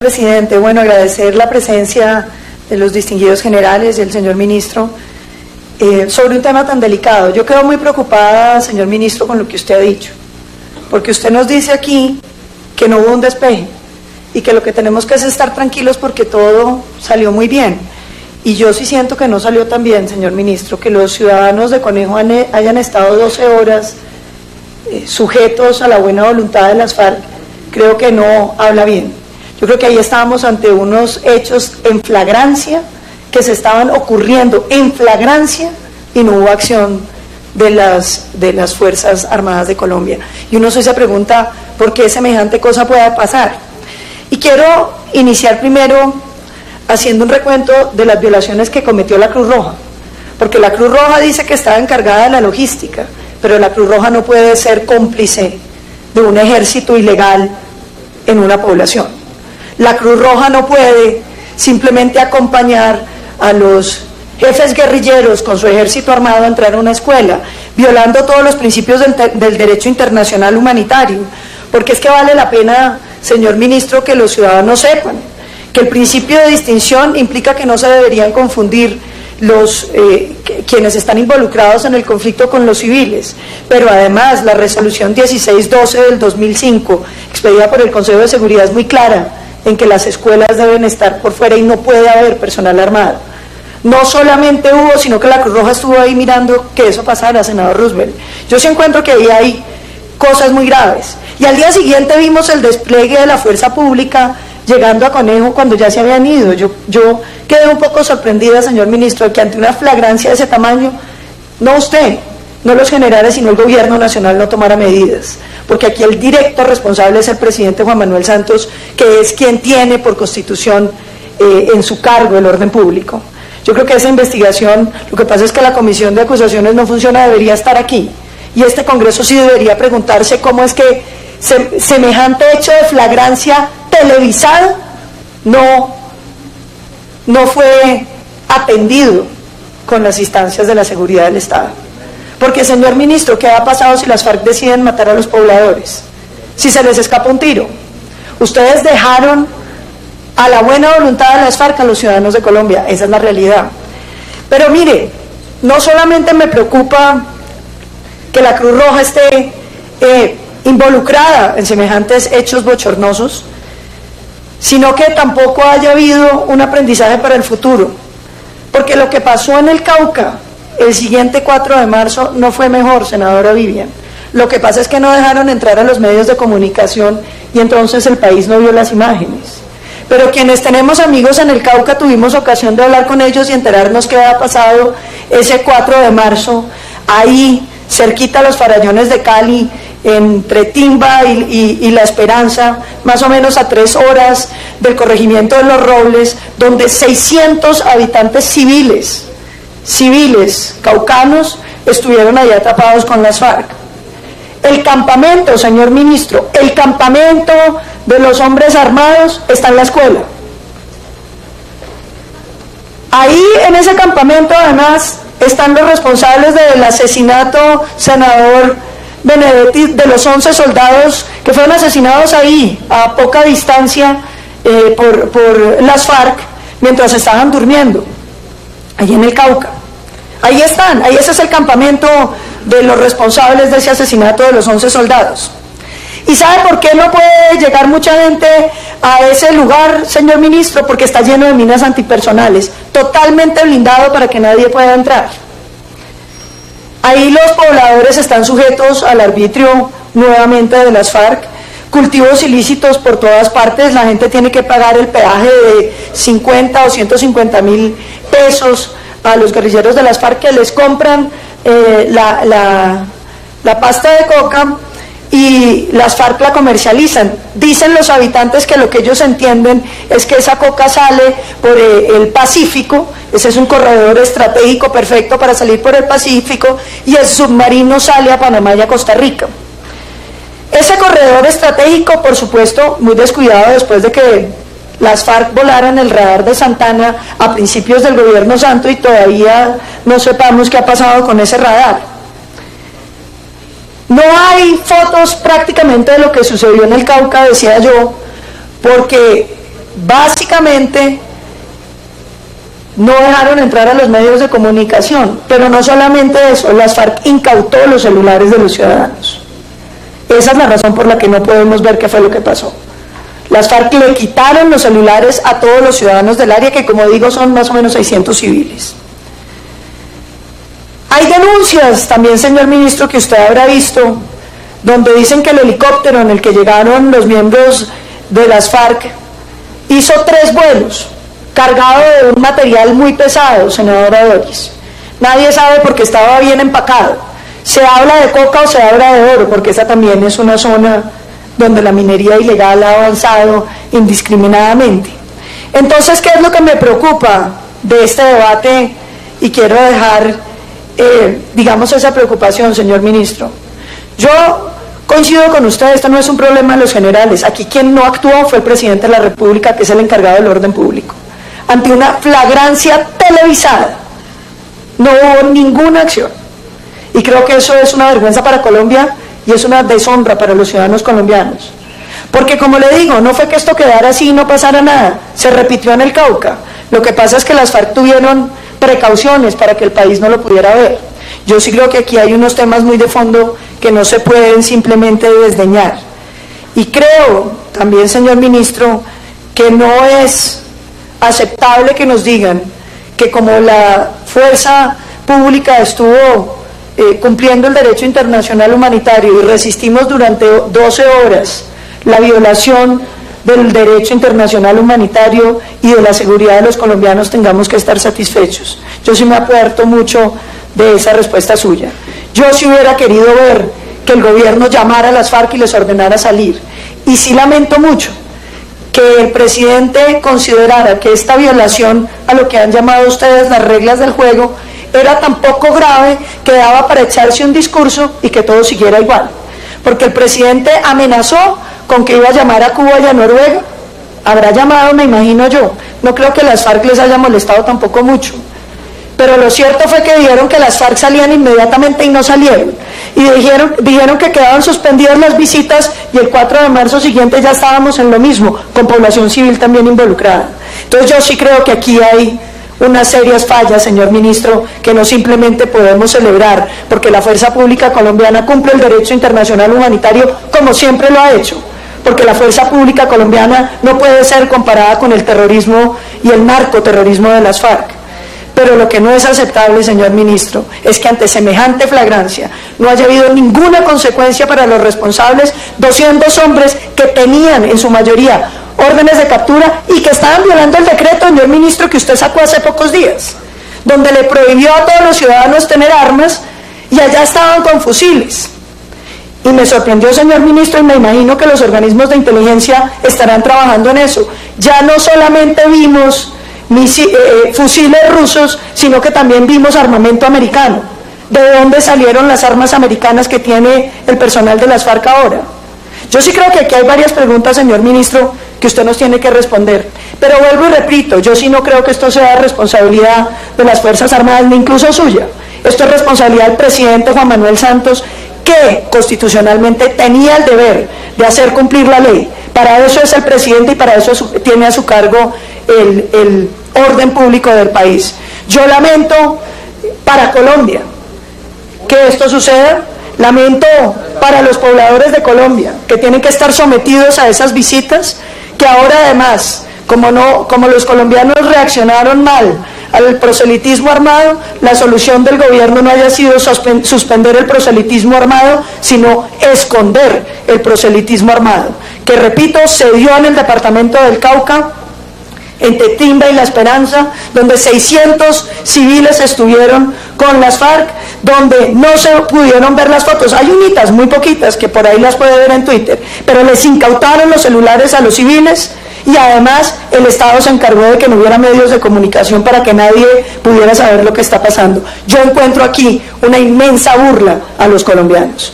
Presidente, bueno, agradecer la presencia de los distinguidos generales y el señor ministro sobre un tema tan delicado. Yo quedo muy preocupada, señor ministro, con lo que usted ha dicho, porque usted nos dice aquí que no hubo un despeje y que lo que tenemos que es estar tranquilos porque todo salió muy bien. Y yo sí siento que no salió tan bien, señor ministro, que los ciudadanos de Conejo hayan estado 12 horas sujetos a la buena voluntad de las FARC, creo que no habla bien. Yo creo que ahí estábamos ante unos hechos en flagrancia, que se estaban ocurriendo en flagrancia y no hubo acción de las Fuerzas Armadas de Colombia. Y uno se pregunta por qué semejante cosa pueda pasar. Y quiero iniciar primero haciendo un recuento de las violaciones que cometió la Cruz Roja, porque la Cruz Roja dice que estaba encargada de la logística, pero la Cruz Roja no puede ser cómplice de un ejército ilegal en una población. La Cruz Roja no puede simplemente acompañar a los jefes guerrilleros con su ejército armado a entrar a una escuela, violando todos los principios del derecho internacional humanitario, porque es que vale la pena, señor ministro, que los ciudadanos sepan que el principio de distinción implica que no se deberían confundir quienes están involucrados en el conflicto con los civiles, pero además la resolución 1612 del 2005, expedida por el Consejo de Seguridad, es muy clara en que las escuelas deben estar por fuera y no puede haber personal armado. No solamente hubo, sino que la Cruz Roja estuvo ahí mirando que eso pasara, senador Roosevelt. Yo sí encuentro que ahí hay cosas muy graves. Y al día siguiente vimos el despliegue de la fuerza pública llegando a Conejo cuando ya se habían ido. Yo quedé un poco sorprendida, señor ministro, de que ante una flagrancia de ese tamaño, no usted, no los generales, sino el gobierno nacional no tomara medidas, porque aquí el directo responsable es el presidente Juan Manuel Santos, que es quien tiene por constitución en su cargo el orden público. Yo creo que esa investigación, lo que pasa es que la comisión de acusaciones no funciona, debería estar aquí, y este Congreso sí debería preguntarse cómo es que semejante hecho de flagrancia televisado no fue atendido con las instancias de la seguridad del Estado. Porque, señor ministro, ¿qué ha pasado si las FARC deciden matar a los pobladores? Si se les escapa un tiro. Ustedes dejaron a la buena voluntad de las FARC a los ciudadanos de Colombia, esa es la realidad. Pero mire, no solamente me preocupa que la Cruz Roja esté involucrada en semejantes hechos bochornosos, sino que tampoco haya habido un aprendizaje para el futuro, porque lo que pasó en el Cauca el siguiente 4 de marzo no fue mejor, senadora Vivian. Lo que pasa es que no dejaron entrar a los medios de comunicación y entonces el país no vio las imágenes. Pero quienes tenemos amigos en el Cauca tuvimos ocasión de hablar con ellos y enterarnos qué había pasado ese 4 de marzo, ahí cerquita a los Farallones de Cali, entre Timba y La Esperanza, más o menos a 3 horas del corregimiento de Los Robles, donde 600 habitantes civiles caucanos estuvieron ahí atrapados con las FARC. El campamento, señor ministro, el campamento de los hombres armados está en la escuela. Ahí en ese campamento además están los responsables del asesinato, senador Benedetti, de los 11 soldados que fueron asesinados ahí a poca distancia por las FARC mientras estaban durmiendo, ahí en el Cauca. Ahí están, ahí ese es el campamento de los responsables de ese asesinato de los 11 soldados. ¿Y sabe por qué no puede llegar mucha gente a ese lugar, señor ministro? Porque está lleno de minas antipersonales, totalmente blindado para que nadie pueda entrar. Ahí los pobladores están sujetos al arbitrio nuevamente de las FARC, cultivos ilícitos por todas partes, la gente tiene que pagar el peaje de 50 o 150.000 pesos a los guerrilleros de las FARC que les compran la pasta de coca y las FARC la comercializan. Dicen los habitantes que lo que ellos entienden es que esa coca sale por el Pacífico, ese es un corredor estratégico perfecto para salir por el Pacífico, y el submarino sale a Panamá y a Costa Rica. Ese corredor estratégico, por supuesto, muy descuidado después de que las FARC volaran el radar de Santana a principios del gobierno Santos y todavía no sepamos qué ha pasado con ese radar. No hay fotos prácticamente de lo que sucedió en el Cauca, decía yo, porque básicamente no dejaron entrar a los medios de comunicación, pero no solamente eso, las FARC incautó los celulares de los ciudadanos. Esa es la razón por la que no podemos ver qué fue lo que pasó. Las FARC le quitaron los celulares a todos los ciudadanos del área, que como digo son más o menos 600 civiles. Hay denuncias también, señor ministro, que usted habrá visto, donde dicen que el helicóptero en el que llegaron los miembros de las FARC hizo 3 vuelos, cargado de un material muy pesado, senadora Doris. Nadie sabe porque estaba bien empacado. Se habla de coca o se habla de oro, porque esa también es una zona donde la minería ilegal ha avanzado indiscriminadamente. Entonces, ¿qué es lo que me preocupa de este debate? Y quiero dejar, digamos, esa preocupación, señor ministro. Yo coincido con usted, esto no es un problema de los generales. Aquí quien no actuó fue el presidente de la República, que es el encargado del orden público. Ante una flagrancia televisada, no hubo ninguna acción. Y creo que eso es una vergüenza para Colombia y es una deshonra para los ciudadanos colombianos. Porque como le digo, no fue que esto quedara así y no pasara nada, se repitió en el Cauca. Lo que pasa es que las FARC tuvieron precauciones para que el país no lo pudiera ver. Yo sí creo que aquí hay unos temas muy de fondo que no se pueden simplemente desdeñar. Y creo también, señor ministro, que no es aceptable que nos digan que como la fuerza pública estuvo cumpliendo el derecho internacional humanitario y resistimos durante 12 horas la violación del derecho internacional humanitario y de la seguridad de los colombianos, tengamos que estar satisfechos. Yo sí me aparto mucho de esa respuesta suya. Yo sí hubiera querido ver que el gobierno llamara a las FARC y les ordenara salir. Y sí lamento mucho que el presidente considerara que esta violación a lo que han llamado ustedes las reglas del juego era tan poco grave que daba para echarse un discurso y que todo siguiera igual. Porque el presidente amenazó con que iba a llamar a Cuba y a Noruega. Habrá llamado, me imagino yo. No creo que las FARC les haya molestado tampoco mucho. Pero lo cierto fue que dijeron que las FARC salían inmediatamente y no salieron. Y dijeron que quedaban suspendidas las visitas y el 4 de marzo siguiente ya estábamos en lo mismo, con población civil también involucrada. Entonces yo sí creo que aquí hay unas serias fallas, señor ministro, que no simplemente podemos celebrar, porque la fuerza pública colombiana cumple el derecho internacional humanitario como siempre lo ha hecho, porque la fuerza pública colombiana no puede ser comparada con el terrorismo y el narcoterrorismo de las FARC. Pero lo que no es aceptable, señor ministro, es que ante semejante flagrancia no haya habido ninguna consecuencia para los responsables, 200 hombres que tenían en su mayoría órdenes de captura y que estaban violando el decreto, señor ministro, que usted sacó hace pocos días, donde le prohibió a todos los ciudadanos tener armas y allá estaban con fusiles. Y me sorprendió, señor ministro, y me imagino que los organismos de inteligencia estarán trabajando en eso. Ya no solamente vimos fusiles rusos, sino que también vimos armamento americano. ¿De dónde salieron las armas americanas que tiene el personal de las FARC ahora? Yo sí creo que aquí hay varias preguntas, señor ministro, que usted nos tiene que responder. Pero vuelvo y repito, yo sí no creo que esto sea responsabilidad de las Fuerzas Armadas, ni incluso suya. Esto es responsabilidad del presidente Juan Manuel Santos, que constitucionalmente tenía el deber de hacer cumplir la ley. Para eso es el presidente y para eso tiene a su cargo el orden público del país. Yo lamento para Colombia que esto suceda, lamento para los pobladores de Colombia que tienen que estar sometidos a esas visitas, que ahora además, como los colombianos reaccionaron mal al proselitismo armado, la solución del gobierno no haya sido suspender el proselitismo armado, sino esconder el proselitismo armado, que repito, se dio en el departamento del Cauca, entre Timba y La Esperanza, donde 600 civiles estuvieron con las FARC, donde no se pudieron ver las fotos. Hay unitas, muy poquitas, que por ahí las puede ver en Twitter, pero les incautaron los celulares a los civiles y además el Estado se encargó de que no hubiera medios de comunicación para que nadie pudiera saber lo que está pasando. Yo encuentro aquí una inmensa burla a los colombianos.